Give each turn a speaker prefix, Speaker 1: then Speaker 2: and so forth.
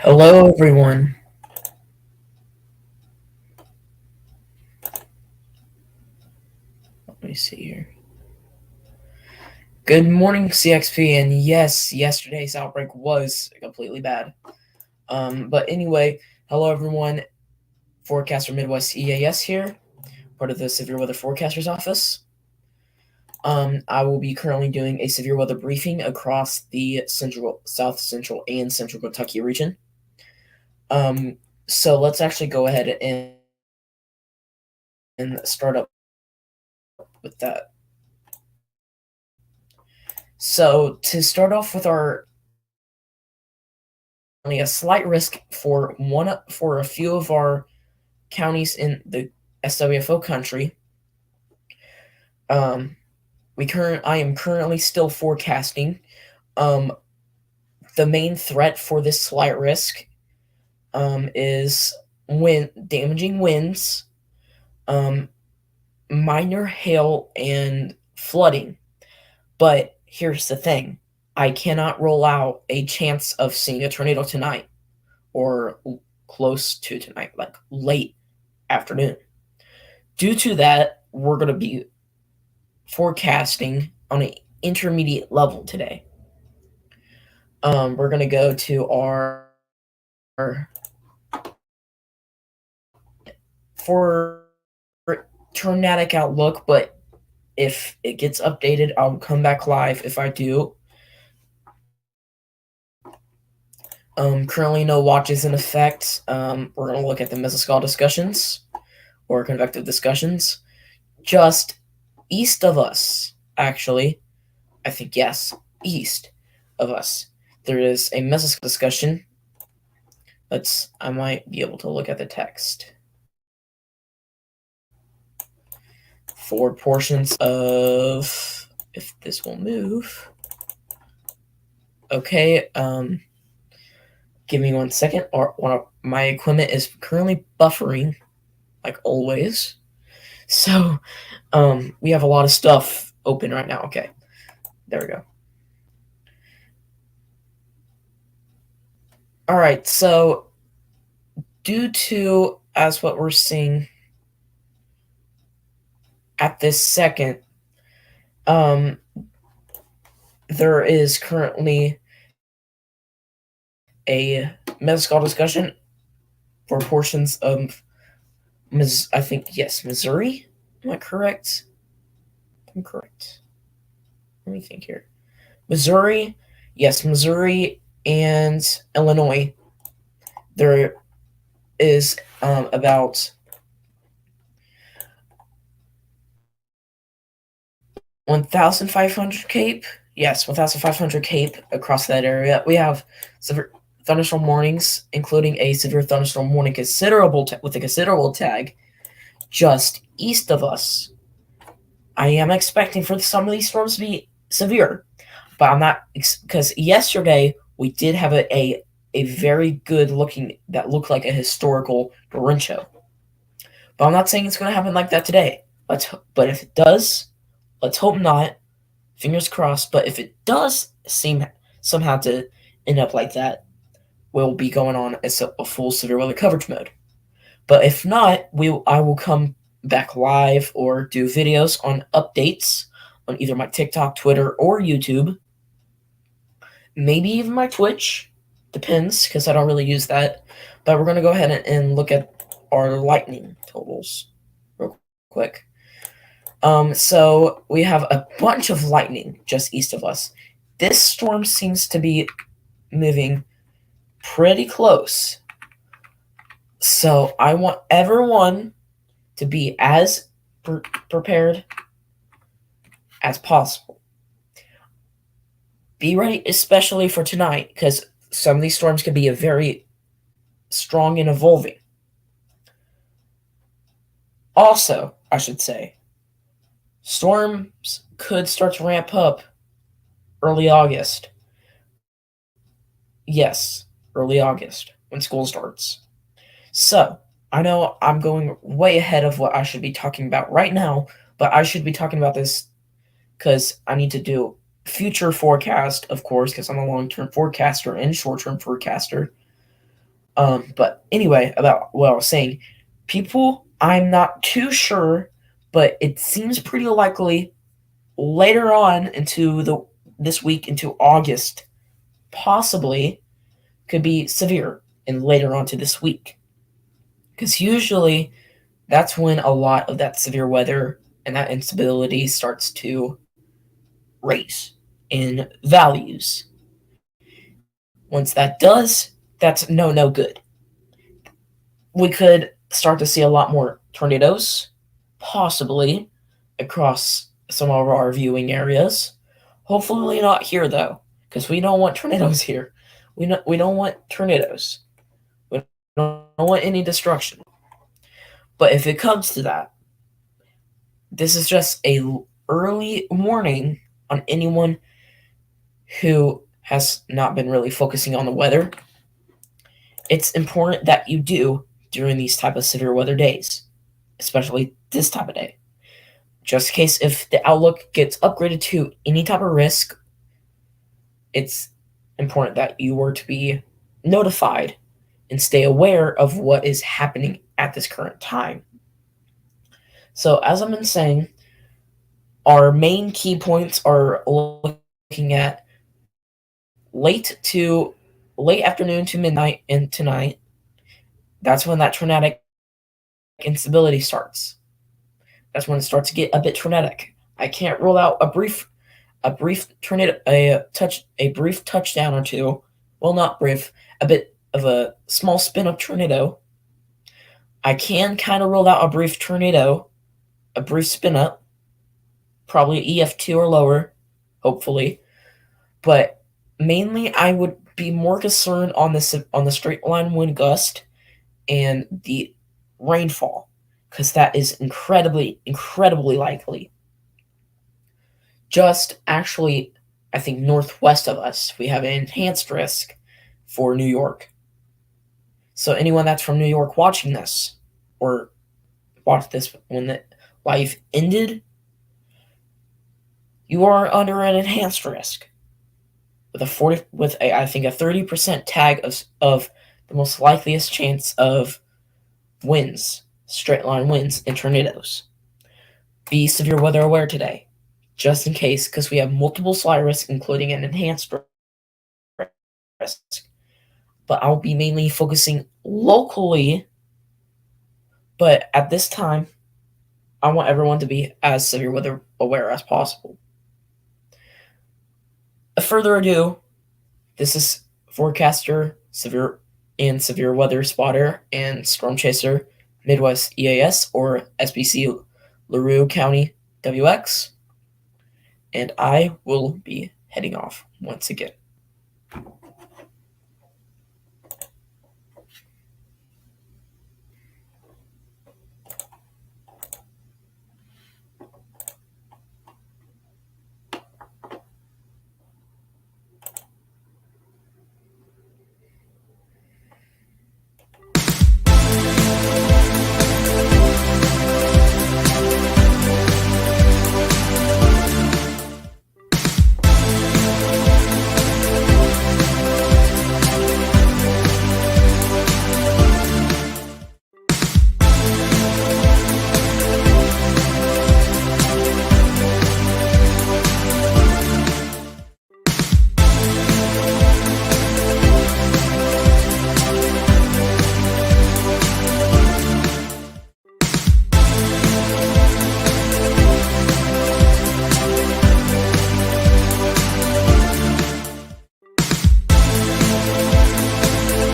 Speaker 1: Hello, everyone. Let me see here. Good morning, CXP. And yes, yesterday's outbreak was completely bad. But anyway, hello, everyone. Forecaster Midwest EAS here, part of the Severe Weather Forecaster's Office. I will be currently doing a severe weather briefing across the South Central, and Central Kentucky region. So let's actually go ahead and start up with that. So to start off with only a slight risk for a few of our counties in the SWFO country. I am currently still forecasting. The main threat for this slight risk is damaging winds, minor hail, and flooding. But here's the thing. I cannot rule out a chance of seeing a tornado tonight or close to tonight, like late afternoon. Due to that, we're going to be forecasting on an intermediate level today. We're going to go to our for tornadic outlook, but if it gets updated, I'll come back live if I do. Currently, no watches in effect. We're going to look at the mesoscale discussions or convective discussions. Just east of us, actually, I think, yes, east of us, there is a mesoscale discussion. I might be able to look at the text. For portions of, if this will move. Okay, give me 1 second. My equipment is currently buffering, like always. So, we have a lot of stuff open right now. Okay, there we go. All right, so due to, as what we're seeing, at this second, um, there is currently a mezcal discussion for portions of I think, yes, Missouri. Am I correct? I'm correct. Let me think here. Missouri, yes, Missouri and Illinois. There is about 1,500 cape. Yes, 1,500 cape across that area. We have severe thunderstorm warnings, including a severe thunderstorm warning with a considerable tag just east of us. I am expecting for some of these storms to be severe, but I'm not, because yesterday we did have a very good looking that looked like a historical derecho. But I'm not saying it's going to happen like that today. But if it does, let's hope not. Fingers crossed. But if it does seem somehow to end up like that, we'll be going on a full severe weather coverage mode. But if not, I will come back live or do videos on updates on either my TikTok, Twitter, or YouTube. Maybe even my Twitch. Depends, because I don't really use that. But we're going to go ahead and look at our lightning totals real quick. So we have a bunch of lightning just east of us. This storm seems to be moving pretty close. So I want everyone to be as prepared as possible. Be ready, especially for tonight, because some of these storms can be very strong and evolving. Also, I should say, storms could start to ramp up early August. Yes, early August, when school starts. So, I know I'm going way ahead of what I should be talking about right now, but I should be talking about this because I need to do future forecast, of course, because I'm a long-term forecaster and short-term forecaster. But anyway, about what I was saying, people, I'm not too sure, but it seems pretty likely later on into this week into August, possibly could be severe, and later on to this week, because usually that's when a lot of that severe weather and that instability starts to raise in values. Once that does, that's no good. We could start to see a lot more tornadoes, possibly across some of our viewing areas. Hopefully not here though, because we don't want tornadoes here. We don't want tornadoes. We don't want any destruction. But if it comes to that, this is just a early warning on anyone who has not been really focusing on the weather. It's important that you do during these type of severe weather days, especially this type of day. Just in case if the outlook gets upgraded to any type of risk, it's important that you were to be notified and stay aware of what is happening at this current time. So as I've been saying, our main key points are looking at late afternoon to midnight and tonight. That's when that tornadic instability starts. That's when it starts to get a bit tornadic. I can't rule out a brief tornado, a brief touchdown or two. Well, not brief, a bit of a small spin up tornado. I can kind of rule out a brief tornado, a brief spin up, probably EF2 or lower, hopefully. But mainly, I would be more concerned on the straight line wind gust and the rainfall, because that is incredibly likely. Just actually, I think northwest of us, we have an enhanced risk for New York. So anyone that's from New York watching this, or watched this when the life ended, you are under an enhanced risk with I think a 30% tag of the most likeliest chance of winds, straight line winds, and tornadoes. be severe weather aware today, just in case, because we have multiple slide risks, including an enhanced risk. But I'll be mainly focusing locally. But at this time, I want everyone to be as severe weather aware as possible. Further ado, this is forecaster, severe weather spotter, and storm chaser Midwest EAS or SBC LaRue County WX, and I will be heading off once again.